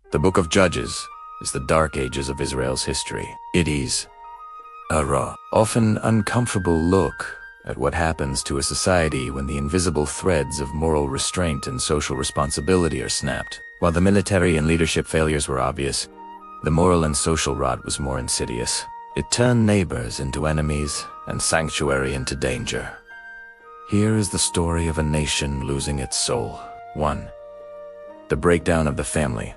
The Book of Judges is the dark ages of Israel's history. It is a raw, often uncomfortable look at what happens to a society when the invisible threads of moral restraint and social responsibility are snapped. While the military and leadership failures were obvious, the moral and social rot was more insidious. It turned neighbors into enemies and sanctuary into danger. Here is the story of a nation losing its soul. 1. The breakdown of the family.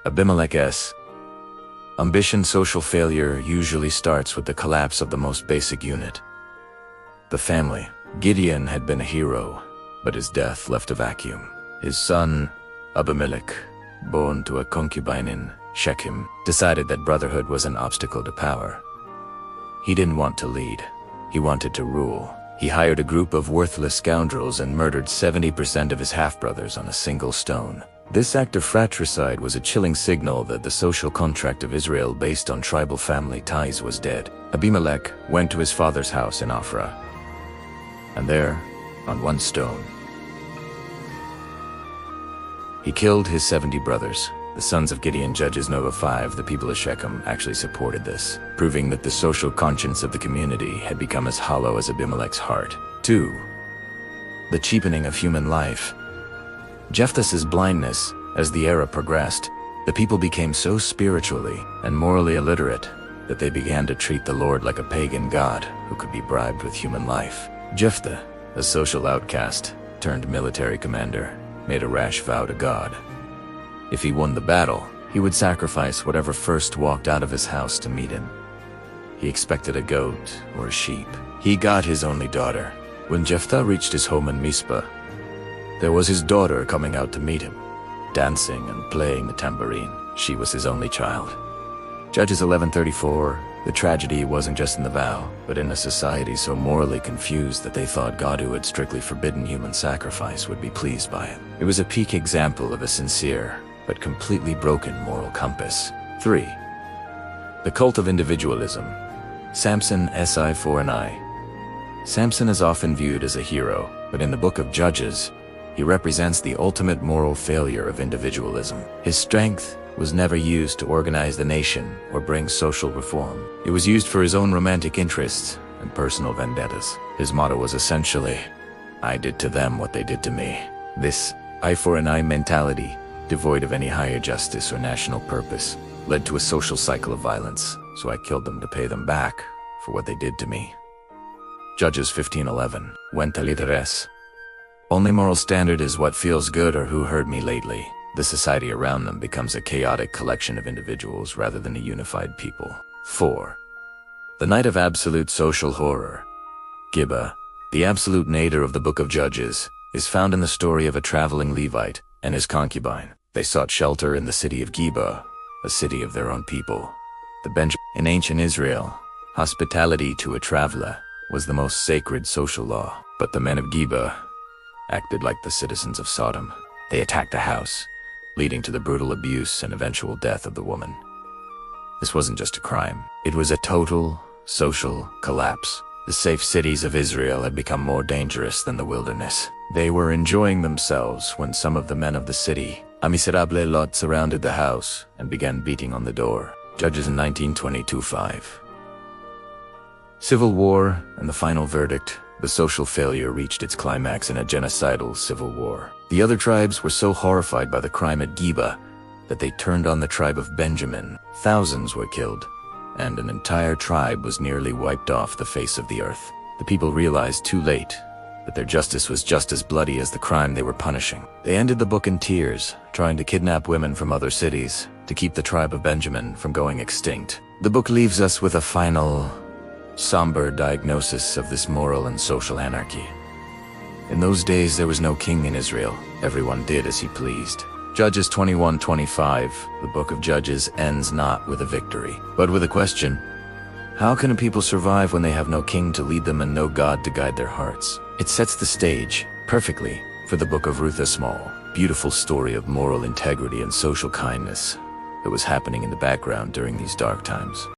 Abimelech's ambition. Social failure usually starts with the collapse of the most basic unit, the family. Gideon had been a hero, but his death left a vacuum. His son, Abimelech, born to a concubine in Shechem, decided that brotherhood was an obstacle to power. He didn't want to lead. He wanted to rule. He hired a group of worthless scoundrels and murdered 70% of his half-brothers on a single stone. This act of fratricide was a chilling signal that the social contract of Israel based on tribal family ties was dead. Abimelech went to his father's house in Ophrah, and there, on one stone, he killed his 70 brothers. The sons of Gideon. Judges Nova 5. The people of Shechem actually supported this, proving that the social conscience of the community had become as hollow as Abimelech's heart. 2. The cheapening of human life. Jephthah's blindness. As the era progressed, the people became so spiritually and morally illiterate that they began to treat the Lord like a pagan god who could be bribed with human life. Jephthah, a social outcast turned military commander, made a rash vow to God. If he won the battle, he would sacrifice whatever first walked out of his house to meet him. He expected a goat or a sheep. He got his only daughter. When Jephthah reached his home in Mizpah, there was his daughter coming out to meet him, dancing and playing the tambourine. She was his only child. Judges 11:34. The tragedy wasn't just in the vow, but in a society so morally confused that they thought God, who had strictly forbidden human sacrifice, would be pleased by it. It was a peak example of a sincere but completely broken moral compass. 3. The cult of individualism. Samson si 4 and I. Samson is often viewed as a hero, but in the Book of Judges, he represents the ultimate moral failure of individualism. His strength was never used to organize the nation or bring social reform. It was used for his own romantic interests and personal vendettas. His motto was essentially, "I did to them what they did to me." This eye for an eye mentality, devoid of any higher justice or national purpose, led to a social cycle of violence, so I killed them to pay them back for what they did to me. Judges 15:11. When taliteres. Only moral standard is what feels good or who hurt me lately. The society around them becomes a chaotic collection of individuals rather than a unified people. 4. The night of absolute social horror. Gibeah, the absolute nadir of the Book of Judges, is found in the story of a traveling Levite and his concubine. They sought shelter in the city of Gibeah, a city of their own people. In ancient Israel, hospitality to a traveler was the most sacred social law. But the men of Gibeah acted like the citizens of Sodom. They attacked a house, leading to the brutal abuse and eventual death of the woman. This wasn't just a crime. It was a total social collapse. The safe cities of Israel had become more dangerous than the wilderness. They were enjoying themselves when some of the men of the city, a miserable lot, surrounded the house and began beating on the door. Judges 19:22-5. Civil war and the final verdict. The social failure reached its climax in a genocidal civil war. The other tribes were so horrified by the crime at Gibeah that they turned on the tribe of Benjamin. Thousands were killed, and an entire tribe was nearly wiped off the face of the earth. The people realized too late that their justice was just as bloody as the crime they were punishing. They ended the book in tears, trying to kidnap women from other cities to keep the tribe of Benjamin from going extinct. The book leaves us with a final, somber diagnosis of this moral and social anarchy. In those days, there was no king in Israel. Everyone did as he pleased. Judges 21:25. The Book of Judges ends not with a victory, but with a question. How can a people survive when they have no king to lead them and no God to guide their hearts? It sets the stage perfectly for the Book of Ruth, a small, beautiful story of moral integrity and social kindness that was happening in the background during these dark times.